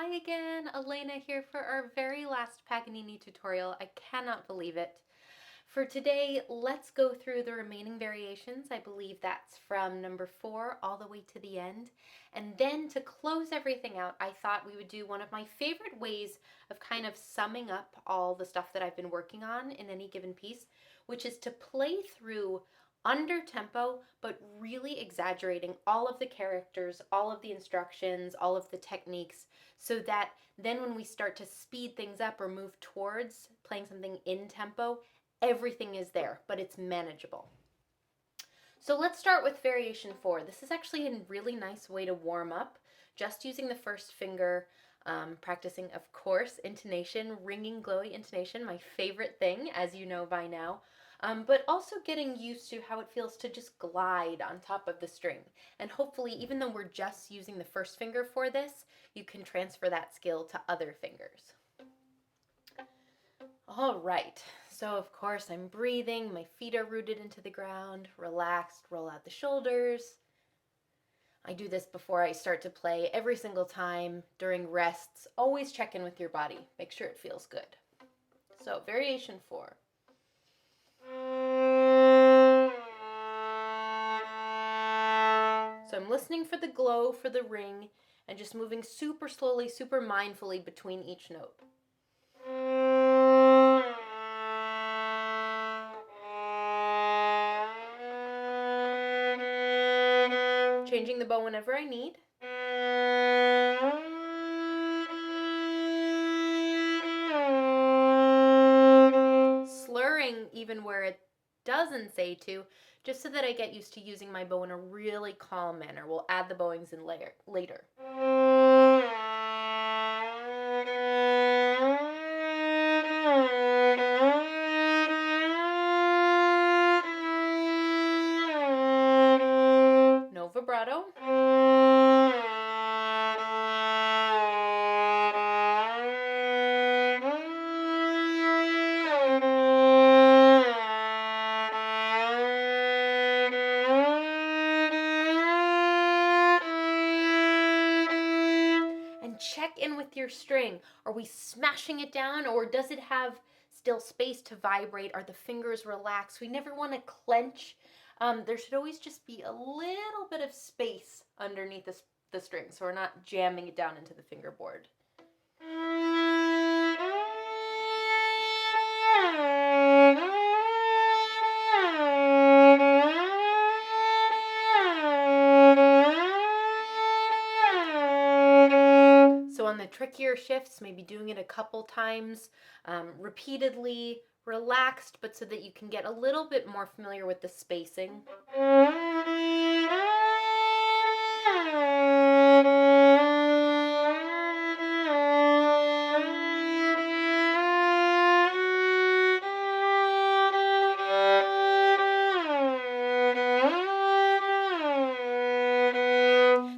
Hi again, Elena here for our very last Paganini tutorial. I cannot believe it. For today, let's go through the remaining variations. I believe that's from number 4 all the way to the end. And then to close everything out, I thought we would do one of my favorite ways of kind of summing up all the stuff that I've been working on in any given piece, which is to play through under tempo, but really exaggerating all of the characters, all of the instructions, all of the techniques, so that then when we start to speed things up or move towards playing something in tempo, everything is there, but it's manageable. So let's start with variation 4. This is actually a really nice way to warm up, just using the first finger, practicing, of course, intonation, ringing, glowy intonation, my favorite thing, as you know by now. But also getting used to how it feels to just glide on top of the string. And hopefully, even though we're just using the first finger for this, you can transfer that skill to other fingers. All right, so of course I'm breathing, my feet are rooted into the ground, relaxed, roll out the shoulders. I do this before I start to play every single time during rests. Always check in with your body, make sure it feels good. So variation 4. So I'm listening for the glow, for the ring, and just moving super slowly, super mindfully between each note. Changing the bow whenever I need. Slurring even where it doesn't say to, just so that I get used to using my bow in a really calm manner. We'll add the bowings in later. No vibrato. Check in with your string. Are we smashing it down, or does it have still space to vibrate? Are the fingers relaxed? We never want to clench. There should always just be a little bit of space underneath the string, so we're not jamming it down into the fingerboard. So on the trickier shifts, maybe doing it a couple times, repeatedly, relaxed, but so that you can get a little bit more familiar with the spacing.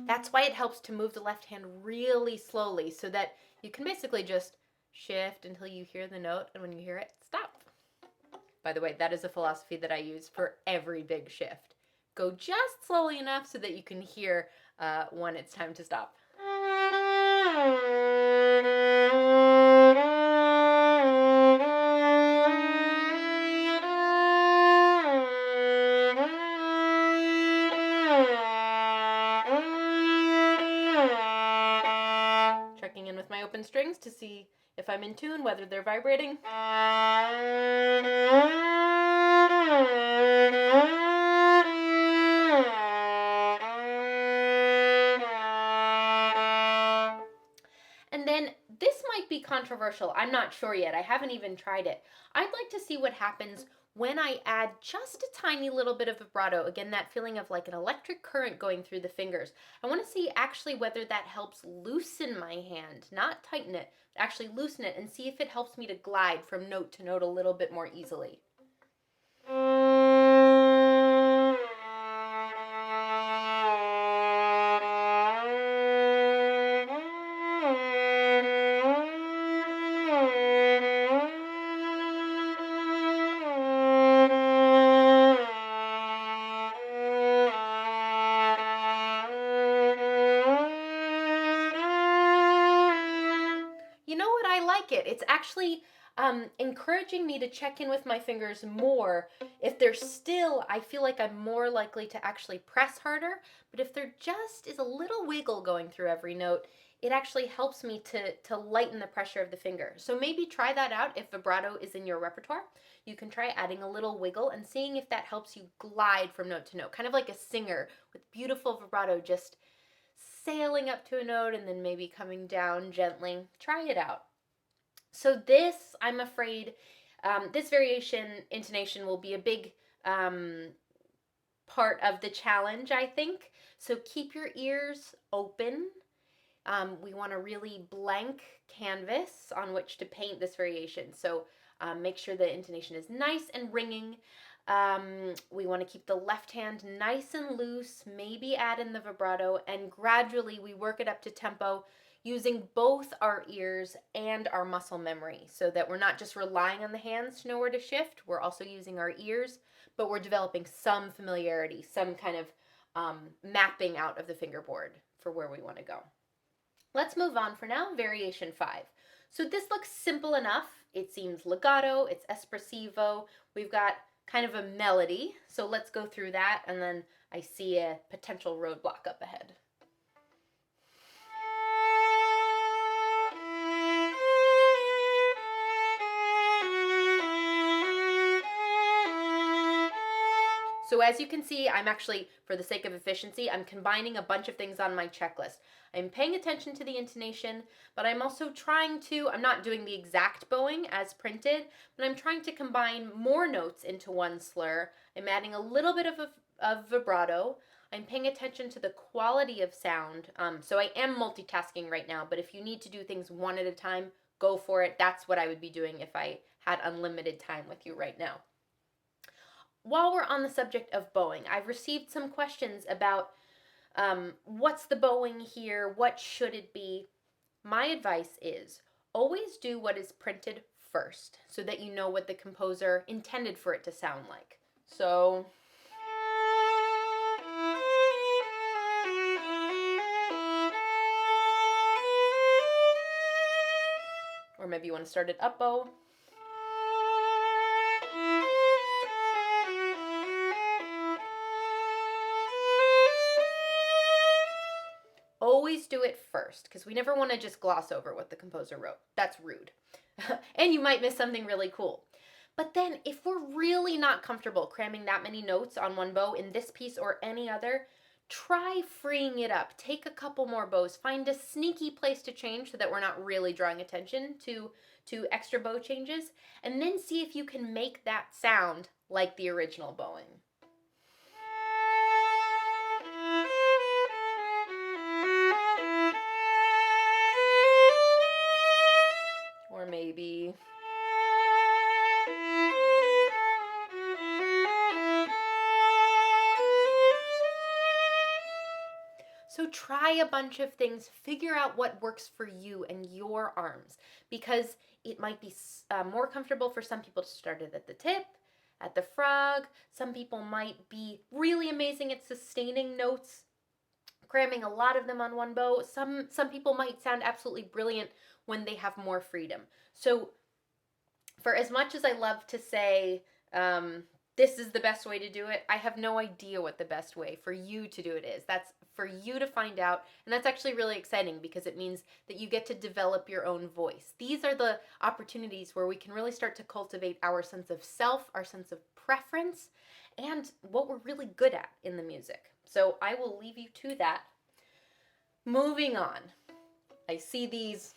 That's why it helps to move the left hand really slowly, so that you can basically just shift until you hear the note, and when you hear it, stop. By the way, that is a philosophy that I use for every big shift. Go just slowly enough so that you can hear when it's time to stop. Checking in with my open strings to see if I'm in tune, whether they're vibrating. And then this might be controversial. I'm not sure yet. I haven't even tried it. I'd like to see what happens when I add just a tiny little bit of vibrato. Again, that feeling of like an electric current going through the fingers. I want to see actually whether that helps loosen my hand, not tighten it, actually loosen it, and see if it helps me to glide from note to note a little bit more easily. like it. It's actually encouraging me to check in with my fingers more. If they're still, I feel like I'm more likely to actually press harder, but if there just is a little wiggle going through every note, it actually helps me to lighten the pressure of the finger. So maybe try that out if vibrato is in your repertoire. You can try adding a little wiggle and seeing if that helps you glide from note to note, kind of like a singer with beautiful vibrato, just sailing up to a note and then maybe coming down gently. Try it out. So this, I'm afraid, this variation intonation will be a big part of the challenge, I think. So keep your ears open. We want a really blank canvas on which to paint this variation. So make sure the intonation is nice and ringing. We want to keep the left hand nice and loose, maybe add in the vibrato, and gradually we work it up to tempo using both our ears and our muscle memory, so that we're not just relying on the hands to know where to shift, we're also using our ears, but we're developing some familiarity, some kind of mapping out of the fingerboard for where we want to go. Let's move on for now, variation 5. So this looks simple enough. It seems legato, it's espressivo, we've got kind of a melody, so let's go through that, and then I see a potential roadblock up ahead. So as you can see, I'm actually, for the sake of efficiency, I'm combining a bunch of things on my checklist. I'm paying attention to the intonation, but I'm also trying to, I'm not doing the exact bowing as printed, but I'm trying to combine more notes into one slur. I'm adding a little bit of vibrato. I'm paying attention to the quality of sound. So I am multitasking right now, but if you need to do things one at a time, go for it. That's what I would be doing if I had unlimited time with you right now. While we're on the subject of bowing, I've received some questions about what's the bowing here, what should it be? My advice is always do what is printed first so that you know what the composer intended for it to sound like. So or maybe you want to start it up bow. Always do it first, because we never want to just gloss over what the composer wrote. That's rude. And you might miss something really cool. But then if we're really not comfortable cramming that many notes on one bow in this piece or any other, try freeing it up. Take a couple more bows. Find a sneaky place to change so that we're not really drawing attention to extra bow changes. And then see if you can make that sound like the original bowing. Or maybe so try a bunch of things, figure out what works for you and your arms, because it might be more comfortable for some people to start it at the tip, at the frog. Some people might be really amazing at sustaining notes, cramming a lot of them on one bow. Some people might sound absolutely brilliant when they have more freedom. So for as much as I love to say this is the best way to do it, I have no idea what the best way for you to do it is. That's for you to find out, and that's actually really exciting because it means that you get to develop your own voice. These are the opportunities where we can really start to cultivate our sense of self, our sense of preference, and what we're really good at in the music. So I will leave you to that. Moving on. I see these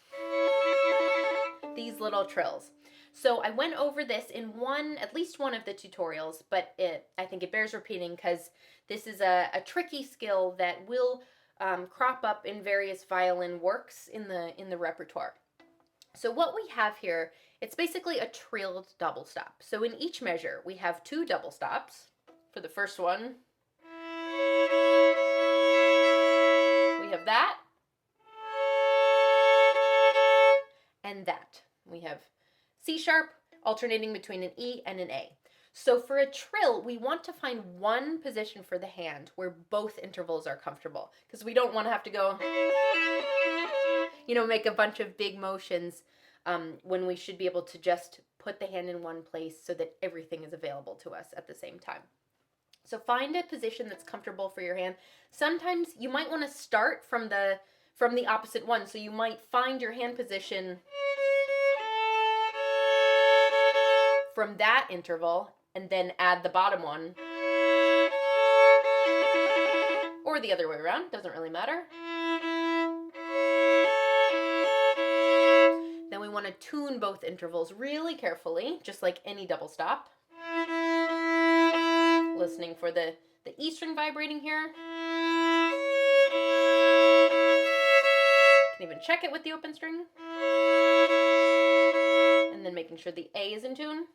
little trills. So I went over this in at least one of the tutorials, but I think it bears repeating because this is a tricky skill that will crop up in various violin works in the repertoire. So what we have here, it's basically a trilled double stop. So in each measure, we have 2 double stops. For the first one, we have that, and that. We have C sharp alternating between an E and an A. So for a trill, we want to find one position for the hand where both intervals are comfortable, because we don't want to have to go, make a bunch of big motions when we should be able to just put the hand in one place so that everything is available to us at the same time. So find a position that's comfortable for your hand. Sometimes you might want to start from the opposite one. So you might find your hand position from that interval and then add the bottom one. Or the other way around, doesn't really matter. Then we want to tune both intervals really carefully, just like any double stop. Listening for the E string vibrating here. Can even check it with the open string. And then making sure the A is in tune.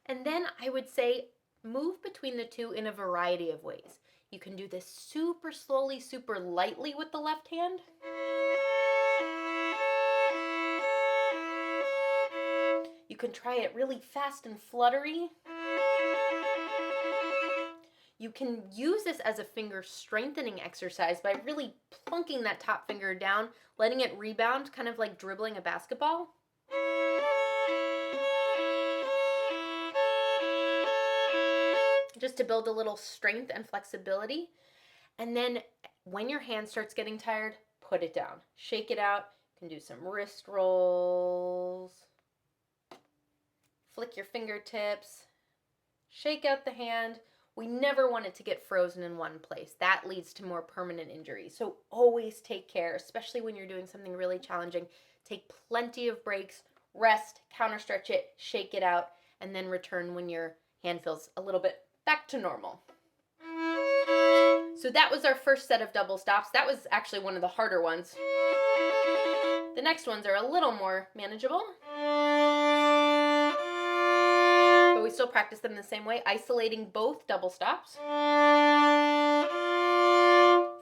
And then I would say move between the two in a variety of ways. You can do this super slowly, super lightly with the left hand. You can try it really fast and fluttery. You can use this as a finger strengthening exercise by really plunking that top finger down, letting it rebound, kind of like dribbling a basketball. Just to build a little strength and flexibility. And then when your hand starts getting tired, put it down. Shake it out. You can do some wrist rolls. Flick your fingertips. Shake out the hand. We never want it to get frozen in one place. That leads to more permanent injury. So always take care, especially when you're doing something really challenging. Take plenty of breaks, rest, counter stretch it, shake it out, and then return when your hand feels a little bit back to normal. So that was our first set of double stops. That was actually one of the harder ones. The next ones are a little more manageable. But we still practice them the same way, isolating both double stops.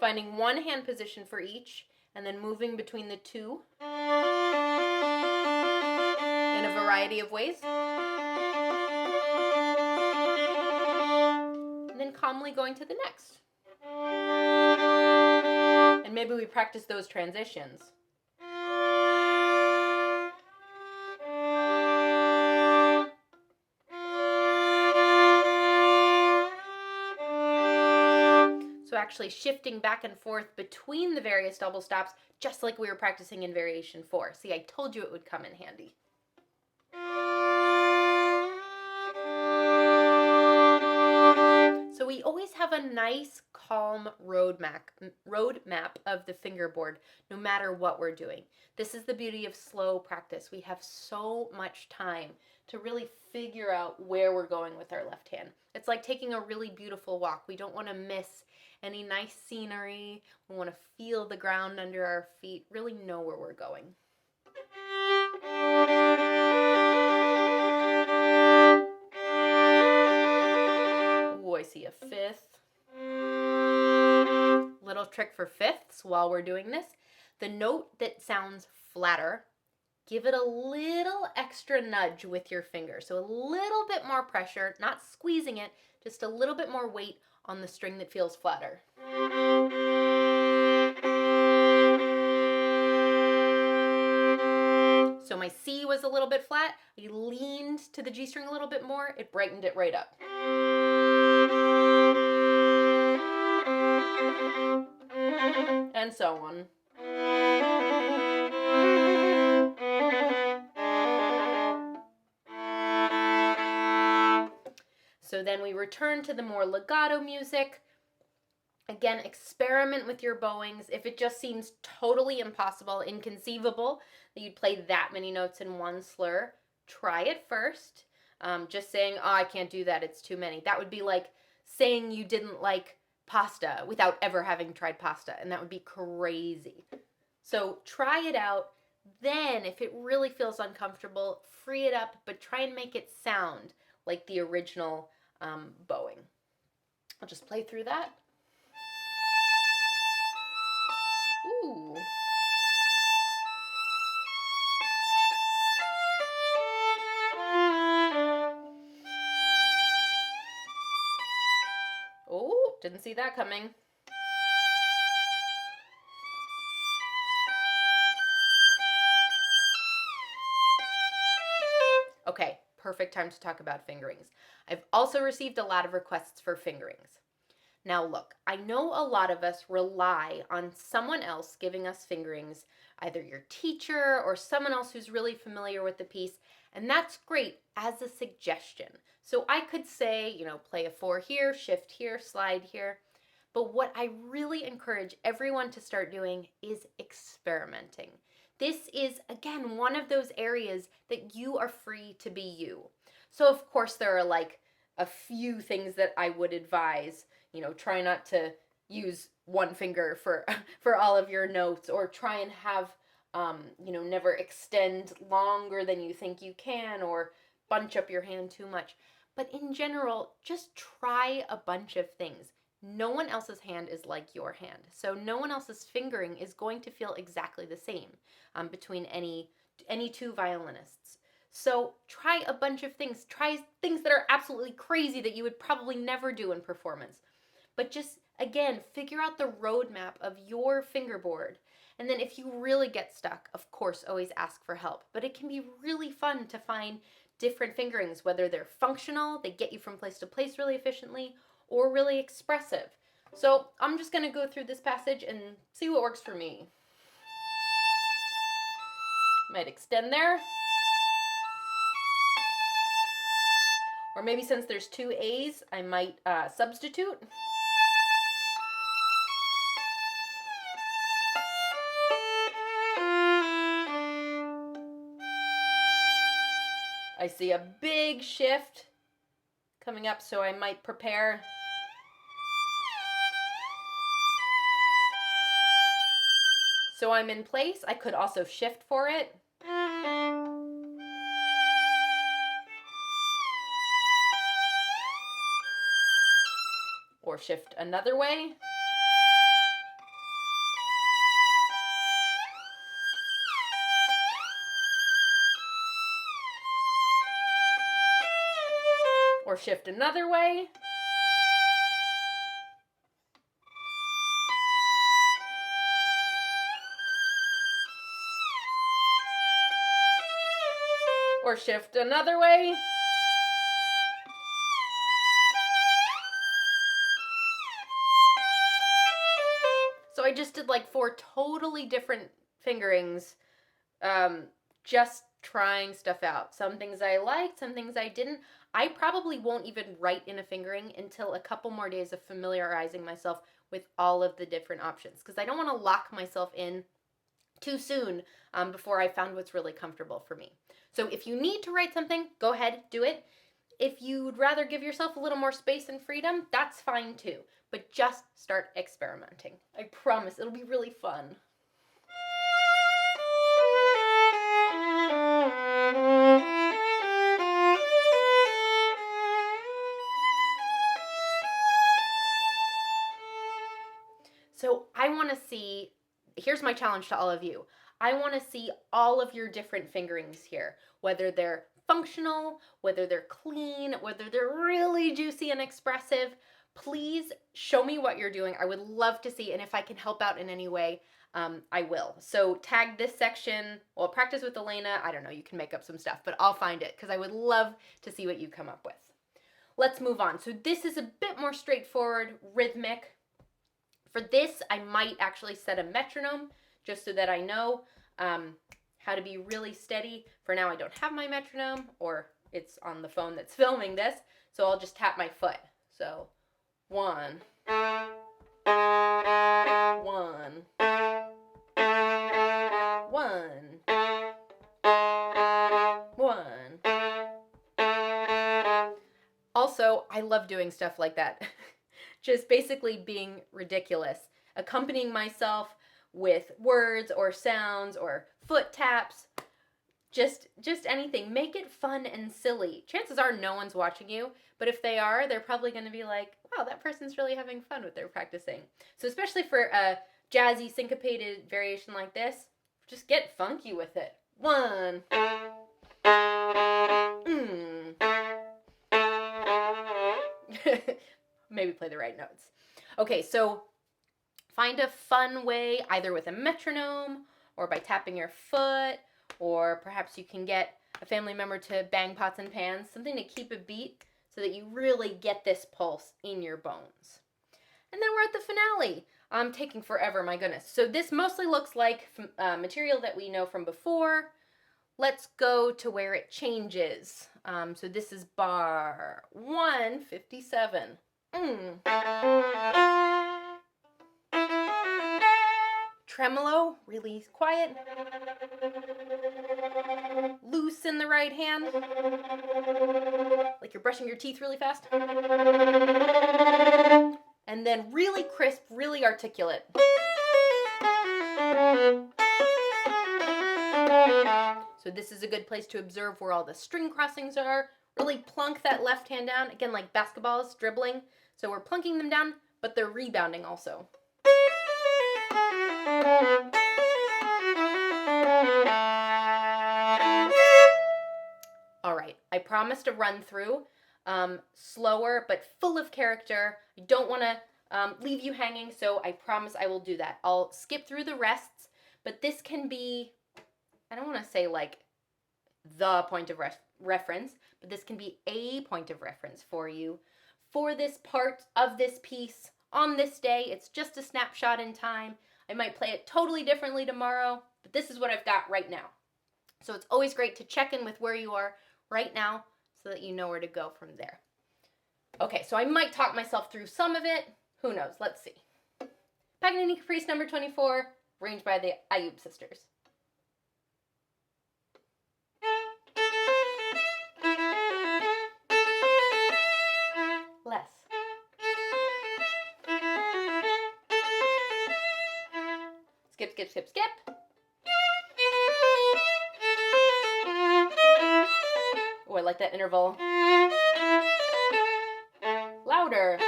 Finding one hand position for each, and then moving between the two in a variety of ways. And then calmly going to the next. And maybe we practice those transitions. So actually shifting back and forth between the various double stops, just like we were practicing in variation 4. See, I told you it would come in handy. So we always have a nice, calm road map of the fingerboard, no matter what we're doing. This is the beauty of slow practice. We have so much time to really figure out where we're going with our left hand. It's like taking a really beautiful walk. We don't want to miss any nice scenery. We want to feel the ground under our feet, really know where we're going. Ooh, I see a fifth. Little trick for fifths while we're doing this. The note that sounds flatter, give it a little extra nudge with your finger. So a little bit more pressure, not squeezing it, just a little bit more weight on the string that feels flatter. So my C was a little bit flat. I leaned to the G string a little bit more. It brightened it right up. And so on. So then we return to the more legato music. Again, experiment with your bowings. If it just seems totally impossible, inconceivable that you'd play that many notes in one slur, try it first. Just saying, oh, I can't do that, it's too many. That would be like saying you didn't like pasta without ever having tried pasta, and that would be crazy. So try it out. Then, if it really feels uncomfortable, free it up, but try and make it sound like the original bowing. I'll just play through that. Ooh. didn't see that coming. Okay, perfect time to talk about fingerings. I've also received a lot of requests for fingerings. Now look, I know a lot of us rely on someone else giving us fingerings, either your teacher or someone else who's really familiar with the piece, and that's great as a suggestion. So I could say, play a 4 here, shift here, slide here. But what I really encourage everyone to start doing is experimenting. This is, again, one of those areas that you are free to be you. So of course there are like a few things that I would advise. Try not to use one finger for all of your notes, or try and have, never extend longer than you think you can, or bunch up your hand too much. But in general, just try a bunch of things. No one else's hand is like your hand. So no one else's fingering is going to feel exactly the same between any two violinists. So try a bunch of things. Try things that are absolutely crazy that you would probably never do in performance. But just, again, figure out the roadmap of your fingerboard. And then if you really get stuck, of course, always ask for help. But it can be really fun to find different fingerings, whether they're functional, they get you from place to place really efficiently, or really expressive. So I'm just going to go through this passage and see what works for me. Might extend there. Or maybe since there's 2 A's, I might substitute. I see a big shift coming up, so I might prepare. So I'm in place. I could also shift for it. Or shift another way. Or shift another way. Or shift another way. So I just did like 4 totally different fingerings, just trying stuff out. Some things I liked, some things I didn't. I probably won't even write in a fingering until a couple more days of familiarizing myself with all of the different options, because I don't want to lock myself in too soon before I found what's really comfortable for me. So if you need to write something, go ahead, do it. If you'd rather give yourself a little more space and freedom, that's fine too. But just start experimenting. I promise it'll be really fun. So I want to see, here's my challenge to all of you. I want to see all of your different fingerings here, whether they're functional, whether they're clean, whether they're really juicy and expressive. Please show me what you're doing. I would love to see, and if I can help out in any way, I will. So tag this section, well, practice with Elena. I don't know, you can make up some stuff, but I'll find it because I would love to see what you come up with. Let's move on. So this is a bit more straightforward, rhythmic. For this, I might actually set a metronome just so that I know how to be really steady. For now, I don't have my metronome, or it's on the phone that's filming this, so I'll just tap my foot. So 1, 1, 1, 1. Also, I love doing stuff like that. Just basically being ridiculous, accompanying myself with words or sounds or foot taps, just anything. Make it fun and silly. Chances are no one's watching you, but if they are, they're probably going to be like, wow, that person's really having fun with their practicing. So especially for a jazzy syncopated variation like this, just get funky with it. 1. maybe play the right notes. Okay, so find a fun way, either with a metronome or by tapping your foot, or perhaps you can get a family member to bang pots and pans, something to keep a beat so that you really get this pulse in your bones. And then we're at the finale. I'm taking forever, my goodness. So this mostly looks like material that we know from before. Let's go to where it changes. So this is bar 157. Tremolo, really quiet. Loose in the right hand. Like you're brushing your teeth really fast. And then really crisp, really articulate. So this is a good place to observe where all the string crossings are. Really plunk that left hand down. Again, like basketballs, dribbling. So we're plunking them down, but they're rebounding also. All right, I promised a run through, slower but full of character. I don't want to leave you hanging, so I promise I will do that. I'll skip through the rests, but this can be, I don't want to say like the point of reference, but this can be a point of reference for you for this part of this piece on this day. It's just a snapshot in time. I might play it totally differently tomorrow, but this is what I've got right now. So it's always great to check in with where you are right now so that you know where to go from there. Okay, so I might talk myself through some of it. Who knows? Let's see. Paganini Caprice number 24, arranged by the Ayub sisters. Less. Skip, skip, skip, skip. Oh, I like that interval. Louder.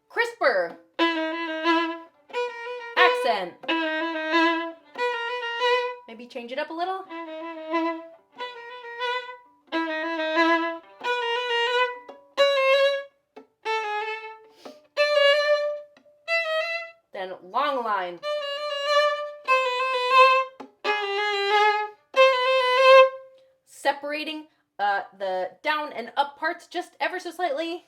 Crisper. Accent. Maybe change it up a little. Then long line. Separating the down and up parts just ever so slightly.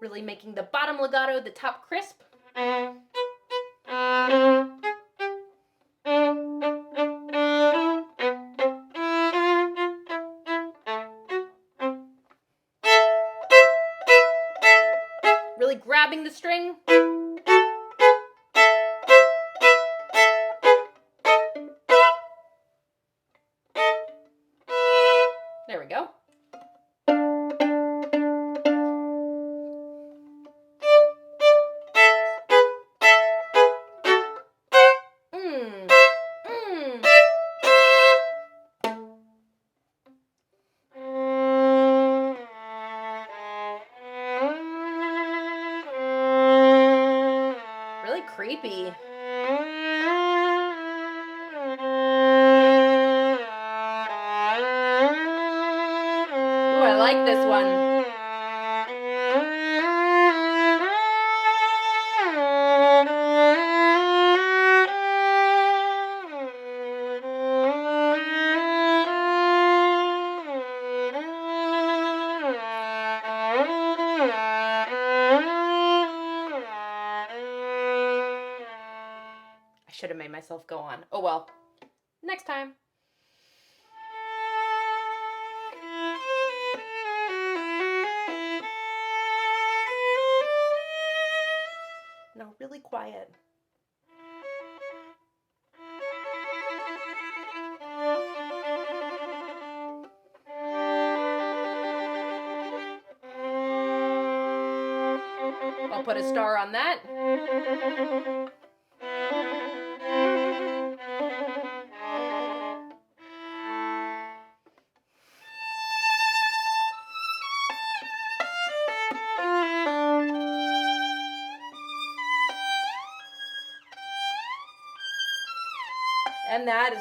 Really making the bottom legato, the top crisp. Really grabbing the string. There we go. Really creepy. Ooh, I like this one. I should have made myself go on. Oh well. Next time. No, really quiet. I'll put a star on that. And that is...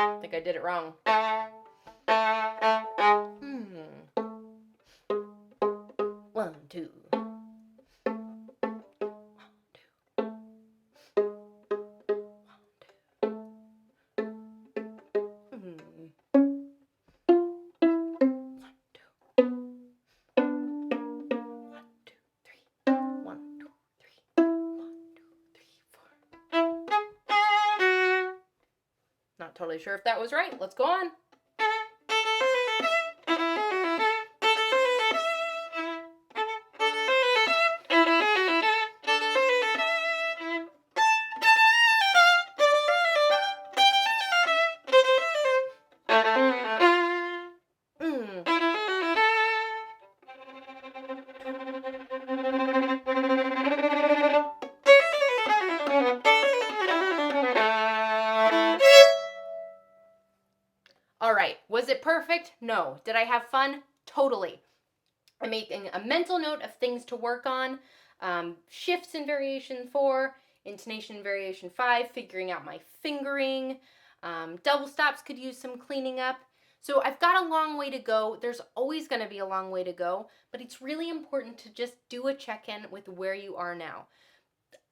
I think I did it wrong. One, two. Not totally sure if that was right. Let's go on. All right, was it perfect? No. Did I have fun? Totally. I'm making a mental note of things to work on. Shifts in variation 4, intonation variation 5, figuring out my fingering. Double stops could use some cleaning up. So I've got a long way to go. There's always going to be a long way to go, but it's really important to just do a check-in with where you are now.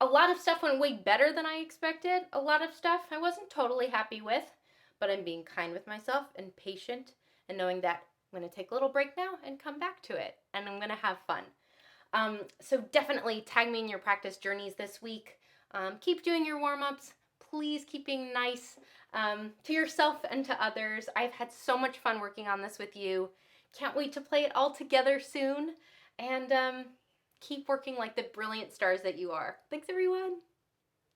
A lot of stuff went way better than I expected. A lot of stuff I wasn't totally happy with, but I'm being kind with myself and patient and knowing that I'm going to take a little break now and come back to it, and I'm going to have fun. So definitely tag me in your practice journeys this week. Keep doing your warm-ups. Please keep being nice to yourself and to others. I've had so much fun working on this with you. Can't wait to play it all together soon. And keep working like the brilliant stars that you are. Thanks, everyone.